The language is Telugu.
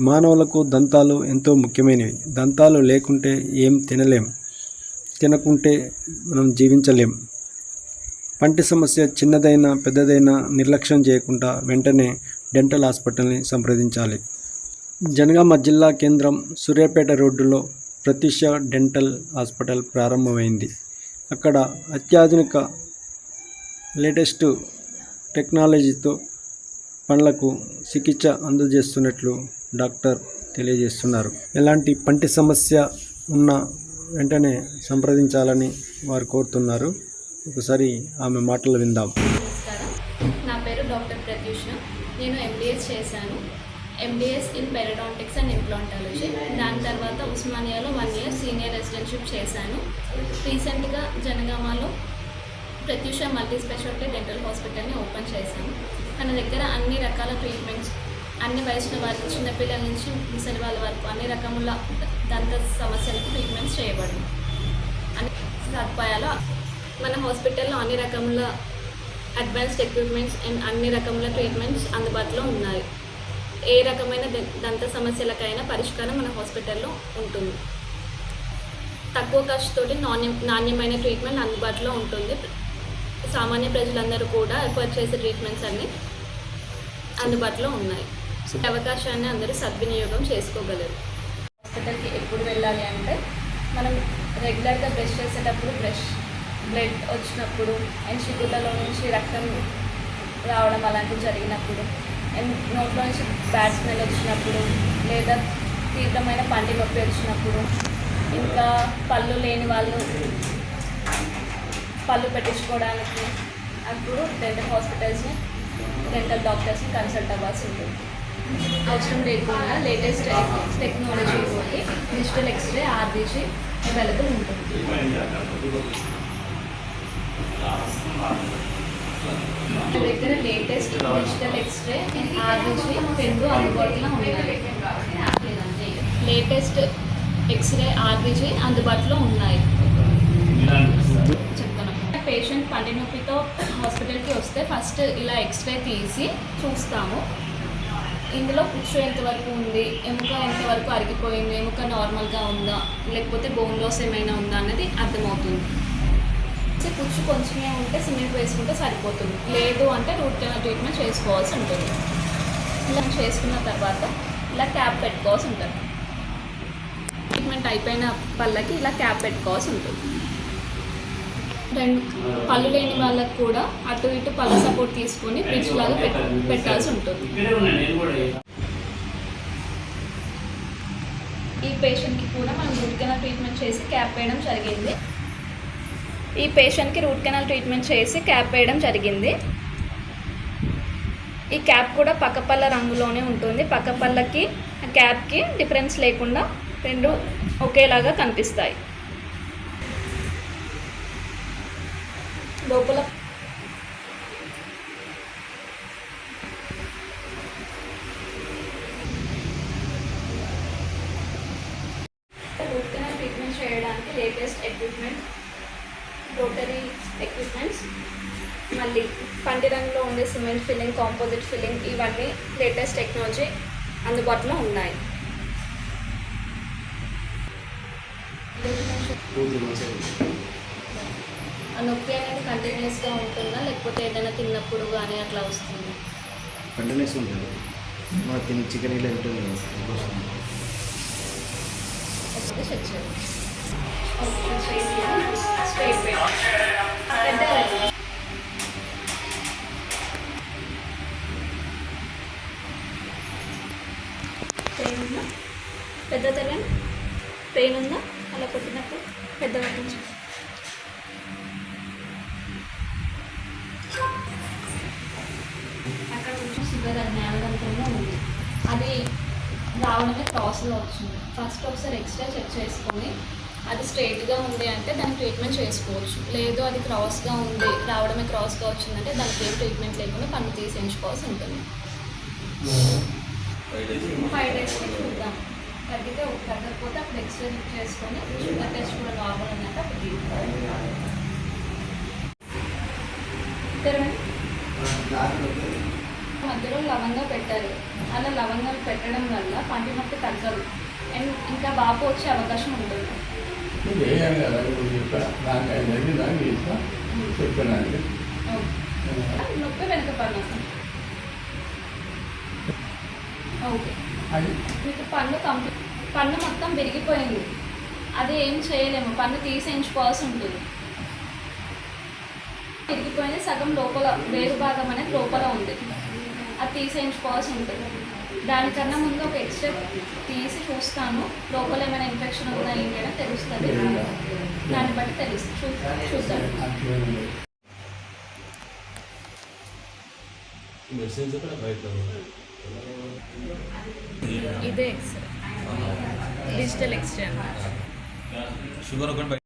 మానవులకు దంతాలు ఎంతో ముఖ్యమైనవి. దంతాలు లేకుంటే ఏం తినలేం, తినకుంటే మనం జీవించలేం. పంటి సమస్య చిన్నదైనా పెద్దదైనా నిర్లక్ష్యం చేయకుండా వెంటనే డెంటల్ హాస్పిటల్ని సంప్రదించాలి. జనగామ జిల్లా కేంద్రం సూర్యాపేట రోడ్డులో ప్రత్యూష డెంటల్ హాస్పిటల్ ప్రారంభమైంది. అక్కడ అత్యాధునిక లేటెస్ట్ టెక్నాలజీతో పళ్లకు చికిత్స అందజేస్తున్నట్లు డాక్టర్ తెలియజేస్తున్నారు. ఎలాంటి పంటి సమస్య ఉన్నా వెంటనే సంప్రదించాలని వారు కోరుతున్నారు. ఒకసారి ఆమె మాటలు విందాం. నమస్కారం, నా పేరు డాక్టర్ ప్రత్యూష. నేను ఎంబీఎస్ చేశాను. MBS in periodontics and implantology. దాని తర్వాత ఉస్మానియాలో 1 year సీనియర్ రెసిడెన్షిప్ చేశాను. రీసెంట్గా జనగామలో ప్రత్యూష మల్టీ స్పెషాలిటీ డెంటల్ హాస్పిటల్ని ఓపెన్ చేశాను. మన దగ్గర అన్ని రకాల ట్రీట్మెంట్స్, అన్ని వయసుల వారికి, చిన్నపిల్లల నుంచి ముసలి వాళ్ళ వరకు అన్ని రకముల దంత సమస్యలకు ట్రీట్మెంట్స్ చేయబడింది. అన్ని సదుపాయాలు మన హాస్పిటల్లో అన్ని రకముల అడ్వాన్స్డ్ ఎక్విప్మెంట్స్ అండ్ అన్ని రకముల ట్రీట్మెంట్స్ అందుబాటులో ఉన్నాయి. ఏ రకమైన దంత సమస్యలకైనా పరిష్కారం మన హాస్పిటల్లో ఉంటుంది. తక్కువ ఖర్చుతోటి నాణ్యమైన ట్రీట్మెంట్ అందుబాటులో ఉంటుంది. సామాన్య ప్రజలందరూ కూడా ఎఫర్ట్ చేసే ట్రీట్మెంట్స్ అన్నీ అందుబాటులో ఉన్నాయి. అవకాశాన్ని అందరూ సద్వినియోగం చేసుకోగలరు. హాస్పిటల్కి ఎప్పుడు వెళ్ళాలి అంటే, మనం రెగ్యులర్గా బ్రష్ చేసేటప్పుడు బ్లడ్ వచ్చినప్పుడు అండ్ చిగుళ్ళలో నుంచి రక్తం రావడం అలాంటివి జరిగినప్పుడు, అండ్ నోట్లో నుంచి బ్యాడ్ స్మెల్ వచ్చినప్పుడు, లేదా తీవ్రమైన పంటి నొప్పి వచ్చినప్పుడు, ఇంకా పళ్ళు లేని వాళ్ళు పళ్ళు పెట్టించుకోవడానికి అప్పుడు డెంటల్ హాస్పిటల్స్ని, డెంటల్ డాక్టర్స్ని కన్సల్ట్ అవ్వాల్సి ఉంటుంది. అవసరం లేకుండా లేటెస్ట్ టెక్నాలజీ తోటి డిజిటల్ ఎక్స్రే, ఆర్బీజీ అవైలబుల్ ఉంటుంది. మన దగ్గర లేటెస్ట్ డిజిటల్ ఎక్స్రే, ఆర్బీజీ రెండు అందుబాటులో ఉన్నాయి. లేటెస్ట్ ఎక్స్రే, ఆర్బీజీ అందుబాటులో ఉన్నాయి. చెప్తాను. పేషెంట్ పంటి నొప్పితో హాస్పిటల్కి వస్తే ఫస్ట్ ఇలా ఎక్స్రే తీసి చూస్తాము. ఇందులో పుచ్చు ఎంతవరకు ఉంది, ఎముక ఎంతవరకు అరిగిపోయింది, ఎముక నార్మల్గా ఉందా, లేకపోతే బోన్ లాస్ ఏమైనా ఉందా అన్నది అర్థమవుతుంది. పుచ్చు కొంచెమే ఉంటే సిమెంట్ వేసుకుంటే సరిపోతుంది. లేదు అంటే రూట్ కెనాల్ ట్రీట్మెంట్ చేసుకోవాల్సి ఉంటుంది. ఇలా చేసుకున్న తర్వాత ఇలా క్యాప్ పెట్టుకోవాల్సి ఉంటుంది. ట్రీట్మెంట్ అయిపోయిన పళ్ళకి ఇలా క్యాప్ పెట్టుకోవాల్సి ఉంటుంది. పళ్ళు లేని వాళ్ళకి కూడా అటు ఇటు పళ్ళ సపోర్ట్ తీసుకొని బ్రిడ్జ్ లాగా పెట్టాల్సి ఉంటుంది. ఈ పేషెంట్కి కూడా మనం రూట్ కెనాల్ ట్రీట్మెంట్ చేసి క్యాప్ వేయడం జరిగింది. ఈ క్యాప్ కూడా పక్కపళ్ళ రంగులోనే ఉంటుంది. పక్కపళ్ళకి క్యాప్కి డిఫరెన్స్ లేకుండా రెండు ఒకేలాగా కనిపిస్తాయి. లోపల రూట్ కెనాల్ ట్రీట్మెంట్ చేయడానికి లేటెస్ట్ ఎక్విప్మెంట్, రోటరీ ఎక్విప్మెంట్స్, మళ్ళీ పంటి రంగులో ఉండే సిమెంట్ ఫిల్లింగ్, కాంపోజిట్ ఫిల్లింగ్, ఇవన్నీ లేటెస్ట్ టెక్నాలజీ అందుబాటులో ఉన్నాయి. ఆ నొప్పి అనేది కంటిన్యూస్గా ఉంటుందా, లేకపోతే ఏదైనా తిన్నప్పుడు కానీ అట్లా వస్తుంది? కంటిన్యూస్ ఉంటుంది. చికెన్ ఇలా ఉంటుంది. చెక్ చేయాలి. పెయిన్ ఉందా? పెద్ద తెరని పెయిన్ ఉందా? అలా కొట్టినప్పుడు పెద్దగా కొంచెం అక్కడ కొంచెం షుగర్ జ్ఞానదంతంగా ఉంది. అది రావడమే క్రాస్గా వచ్చింది. ఫస్ట్ ఒకసారి ఎక్స్రే చెక్ చేసుకొని అది స్ట్రైట్గా ఉంది అంటే దానికి ట్రీట్మెంట్ చేసుకోవచ్చు. లేదు అది క్రాస్గా ఉంది, రావడమే క్రాస్గా వచ్చిందంటే దానికి ఏం ట్రీట్మెంట్ లేకుండా పన్ను తీసేయించుకోవాల్సి ఉంటుంది. 5 daysకి చూద్దాం. తగ్గకపోతే అప్పుడు ఎక్స్రే చెక్ చేసుకొని షుగర్ టెస్ట్ కూడా నార్మల్ ఉందంటే అప్పుడు తెరవండి. మధ్యలో లవంగా పెట్టారు. అలా లవంగాలు పెట్టడం వల్ల పంటి నొప్పి తగ్గదు అండ్ ఇంకా వాపు వచ్చే అవకాశం ఉంటుంది. నొప్పి వెనక పన్ను. ఓకే, మీకు పన్ను మొత్తం విరిగిపోయింది, అది ఏం చేయలేము, పన్ను తీసేయించుకోవాల్సి ఉంటుంది. విరిగిపోయింది, సగం లోపల వేరు భాగం అనేది లోపల ఉంది, అది తీసేయించుకోవాల్సి ఉంటుంది. దానికన్నా ముందు ఒక ఎక్స్రే తీసి చూస్తాను, లోపల ఏమైనా ఇన్ఫెక్షన్ ఉందా ఏంటైనా తెలుస్తుంది, దాన్ని బట్టి చూద్దాం. ఇదే ఎక్స్రే, డిజిటల్ ఎక్స్రే అన్నమాట. షుగర్ ఒకటి